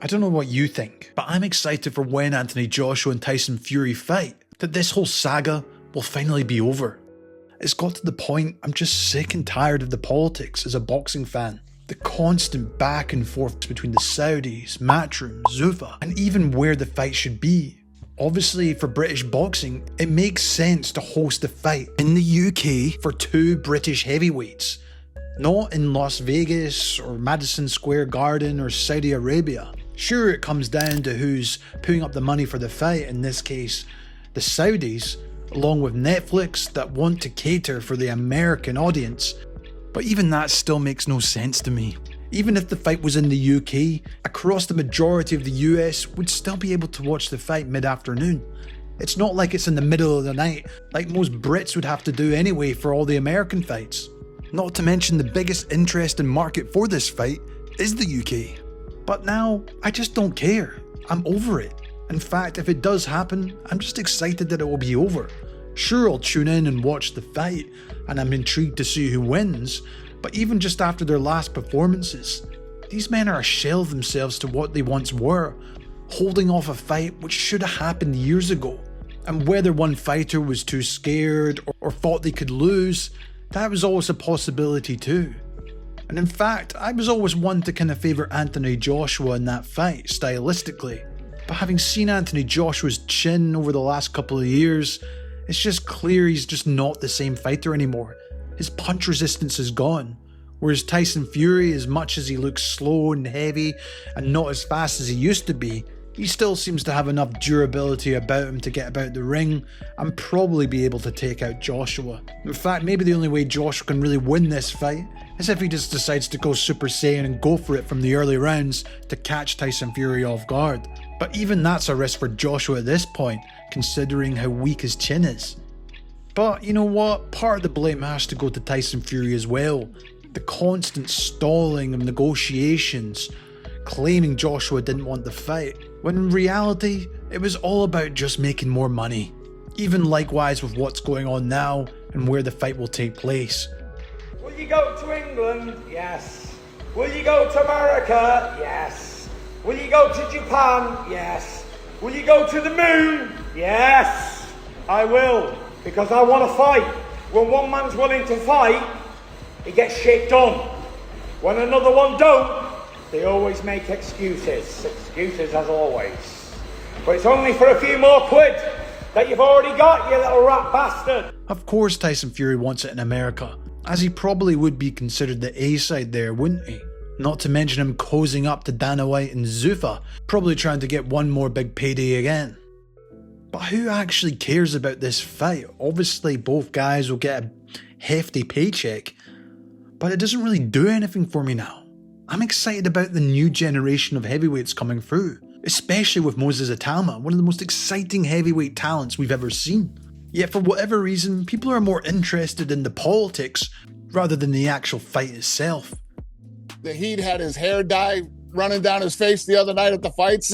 I don't know what you think, but I'm excited for when Anthony Joshua and Tyson Fury fight, that this whole saga will finally be over. It's got to the point I'm just sick and tired of the politics as a boxing fan. The constant back and forth between the Saudis, Matchroom, Zuffa, and even where the fight should be. Obviously, for British boxing, it makes sense to host a fight in the UK for two British heavyweights, not in Las Vegas or Madison Square Garden or Saudi Arabia. Sure, it comes down to who's putting up the money for the fight, in this case, the Saudis, along with Netflix that want to cater for the American audience, but even that still makes no sense to me. Even if the fight was in the UK, across the majority of the US would still be able to watch the fight mid-afternoon. It's not like it's in the middle of the night, like most Brits would have to do anyway for all the American fights. Not to mention the biggest interest and market for this fight is the UK. But now, I just don't care. I'm over it. In fact, if it does happen, I'm just excited that it will be over. Sure, I'll tune in and watch the fight, and I'm intrigued to see who wins, but even just after their last performances, these men are a shell of themselves to what they once were, holding off a fight which should have happened years ago. And whether one fighter was too scared or thought they could lose, that was always a possibility too. And in fact, I was always one to kind of favour Anthony Joshua in that fight, stylistically. But having seen Anthony Joshua's chin over the last couple of years, it's just clear he's just not the same fighter anymore. His punch resistance is gone. Whereas Tyson Fury, as much as he looks slow and heavy and not as fast as he used to be, he still seems to have enough durability about him to get about the ring and probably be able to take out Joshua. In fact, maybe the only way Joshua can really win this fight is if he just decides to go Super Saiyan and go for it from the early rounds to catch Tyson Fury off guard. But even that's a risk for Joshua at this point, considering how weak his chin is. But you know what? Part of the blame has to go to Tyson Fury as well. The constant stalling of negotiations, claiming Joshua didn't want the fight, when in reality, it was all about just making more money. Even likewise with what's going on now and where the fight will take place. Will you go to England? Yes. Will you go to America? Yes. Will you go to Japan? Yes. Will you go to the moon? Yes. I will, because I want to fight. When one man's willing to fight, he gets shit done. When another one don't, they always make excuses. Excuses as always. But it's only for a few more quid that you've already got, you little rat bastard. Of course Tyson Fury wants it in America, as he probably would be considered the A-side there, wouldn't he? Not to mention him cozying up to Dana White and Zuffa, probably trying to get one more big payday again. But who actually cares about this fight? Obviously both guys will get a hefty paycheck, but it doesn't really do anything for me now. I'm excited about the new generation of heavyweights coming through, especially with Moses Itama, one of the most exciting heavyweight talents we've ever seen. Yet for whatever reason, people are more interested in the politics rather than the actual fight itself. The Heat had his hair dye running down his face the other night at the fights.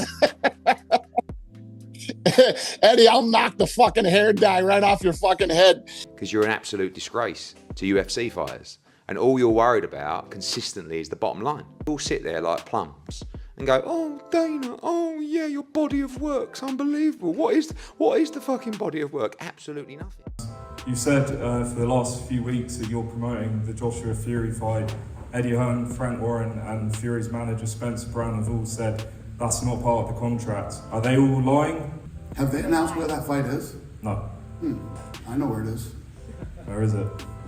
Eddie, I'll knock the fucking hair dye right off your fucking head. Because you're an absolute disgrace to UFC fighters. And all you're worried about consistently is the bottom line. You'll sit there like plums and go, oh, Dana, oh yeah, your body of work's unbelievable. What is the fucking body of work? Absolutely nothing. You said for the last few weeks that you're promoting the Joshua Fury fight. Eddie Hearn, Frank Warren and Fury's manager Spencer Brown have all said that's not part of the contract. Are they all lying? Have they announced where that fight is? No. I know where it is. Where is it?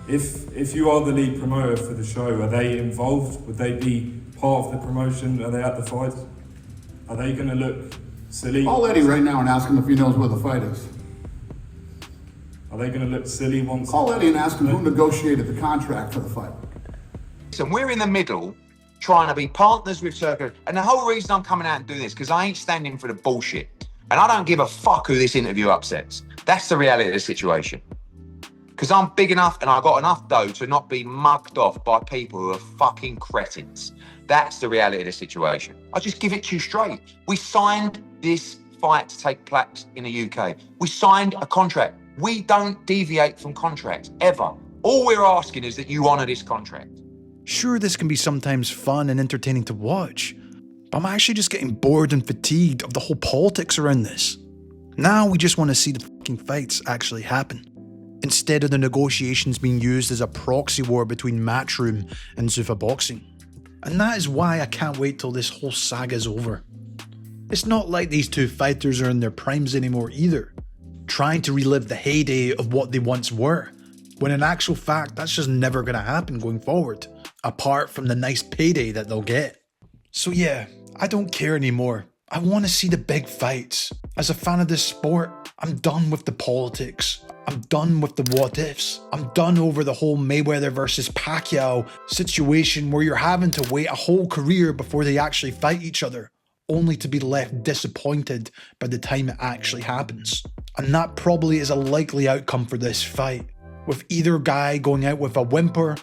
If you are the lead promoter for the show, are they involved? Would they be part of the promotion? Are they at the fight? Are they going to look silly? Call Eddie right now and ask him if he knows where the fight is. Are they going to look silly once? Call Eddie and ask him who negotiated the contract for the fight. Listen, we're in the middle trying to be partners with Circle. And the whole reason I'm coming out and doing this, because I ain't standing for the bullshit. And I don't give a fuck who this interview upsets. That's the reality of the situation. Because I'm big enough and I've got enough dough to not be mugged off by people who are fucking cretins. That's the reality of the situation. I'll just give it to you straight. We signed this fight to take place in the UK. We signed a contract. We don't deviate from contracts, ever. All we're asking is that you honour this contract. Sure, this can be sometimes fun and entertaining to watch, But I'm actually just getting bored and fatigued of the whole politics around this. Now we just want to see the fucking fights actually happen, instead of the negotiations being used as a proxy war between Matchroom and Zuffa Boxing. And that is why I can't wait till this whole saga is over. It's not like these two fighters are in their primes anymore either, trying to relive the heyday of what they once were, when in actual fact that's just never going to happen going forward, apart from the nice payday that they'll get. So yeah, I don't care anymore. I want to see the big fights. As a fan of this sport, I'm done with the politics. I'm done with the what ifs. I'm done over the whole Mayweather versus Pacquiao situation where you're having to wait a whole career before they actually fight each other, only to be left disappointed by the time it actually happens. And that probably is a likely outcome for this fight, with either guy going out with a whimper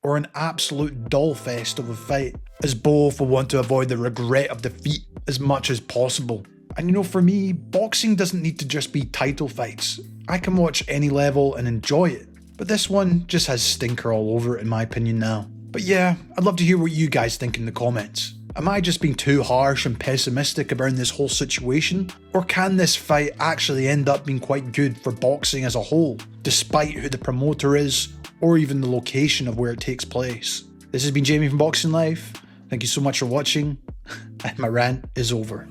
or an absolute dollfest of a fight, as both will want to avoid the regret of defeat as much as possible. And you know, for me, boxing doesn't need to just be title fights. I can watch any level and enjoy it, but this one just has stinker all over it in my opinion now. But yeah, I'd love to hear what you guys think in the comments. Am I just being too harsh and pessimistic about this whole situation? Or can this fight actually end up being quite good for boxing as a whole, despite who the promoter is, or even the location of where it takes place? This has been Jamie from Boxing Life. Thank you so much for watching, and my rant is over.